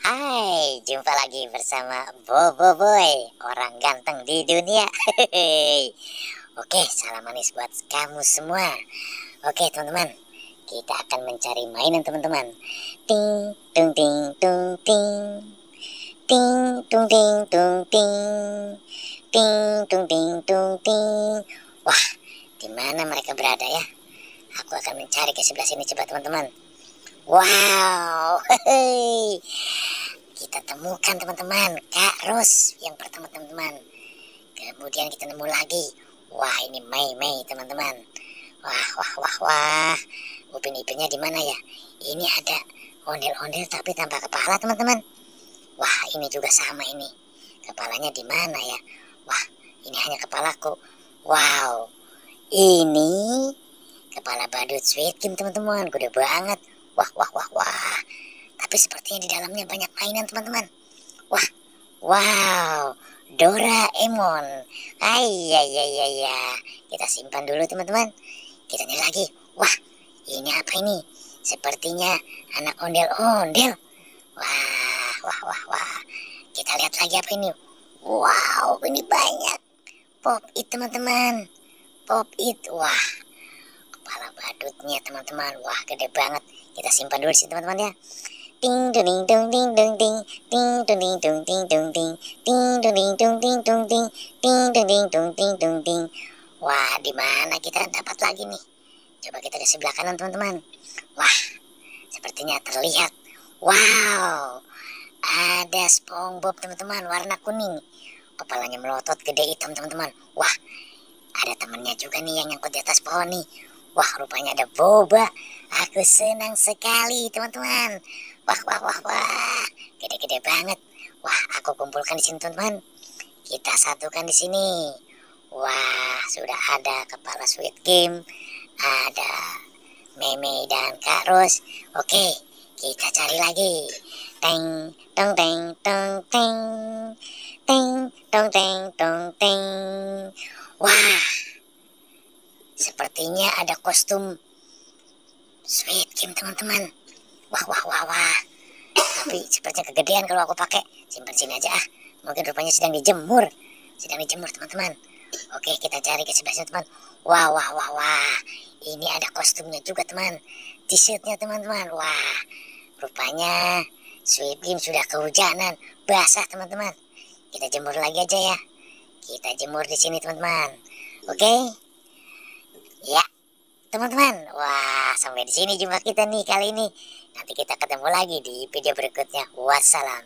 Hai, jumpa lagi bersama Bobo Boy, orang ganteng di dunia. Hehehe. Oke, salam manis buat kamu semua. Oke, teman-teman, kita akan mencari mainan, teman-teman. Ting, tung, ting, tung, ting. Ting, tung, ting, tung, ting. Ting, tung, ting, tung, ting. Wah, di mana mereka berada ya? Aku akan mencari ke sebelah sini, coba teman-teman. Wow, hehehe. Kita temukan teman-teman Kak Ros yang pertama teman-teman. Kemudian kita nemu lagi. Wah, ini Mei teman-teman. Wah, wah, wah, wah. Upin Ipinnya di mana ya? Ini ada ondel-ondel tapi tanpa kepala teman-teman. Wah, ini juga sama ini. Kepalanya di mana ya? Wah, ini hanya kepalaku. Wow, ini kepala badut Squid Game teman-teman. Gede banget. Wah, wah, wah, wah. Tapi sepertinya di dalamnya banyak mainan teman-teman. Wah, wow, Doraemon. Ya. Kita simpan dulu teman-teman. Kita lihat lagi. Wah, ini apa ini? Sepertinya anak ondel-ondel. Wah, wah, wah, wah. Kita lihat lagi apa ini? Wow, ini banyak. Pop it teman-teman. Pop it. Wah, kepala badutnya teman-teman. Wah, gede banget. Kita simpan dulu sih teman-teman ya. Ting dung ding dung ding dung ding ting dung ding dung ding dung ding ting dung ding dung ding dung ding ting dung ding dung ding dung ding. Wah, di mana kita dapat lagi nih? Coba kita di sebelah kanan teman-teman. Wah, sepertinya terlihat. Wow, ada SpongeBob teman-teman warna kuning. Kepalanya melotot gede hitam teman-teman. Wah, ada temennya juga nih yang nyangkut di atas pohon nih. Wah, rupanya ada Boba. Aku senang sekali teman-teman. Wah, wah, wah, wah. Gede-gede banget. Wah, aku kumpulkan di sini teman-teman. Kita satukan di sini. Wah, sudah ada kepala Squid Game. Ada Meme dan Kak Ros. Oke, kita cari lagi. Teng, tong, teng, tong, teng. Teng, tong, teng, tong, teng. Wah, sepertinya ada kostum Squid Game teman-teman. Wah, wah, wah, wah. Tapi sepertinya kegedean kalau aku pakai. Simpan sini aja ah. Mungkin rupanya sedang dijemur. Sedang dijemur teman-teman. Oke, kita cari ke sebelah sini teman. Wah, wah, wah, wah. Ini ada kostumnya juga teman. T-shirtnya teman-teman. Wah, rupanya Squid Game sudah kehujanan. Basah teman-teman. Kita jemur lagi aja ya. Kita jemur di sini teman-teman. Oke. Ya, teman-teman, wah sampai di sini jumpa kita nih kali ini. Nanti kita ketemu lagi di video berikutnya. Wassalam.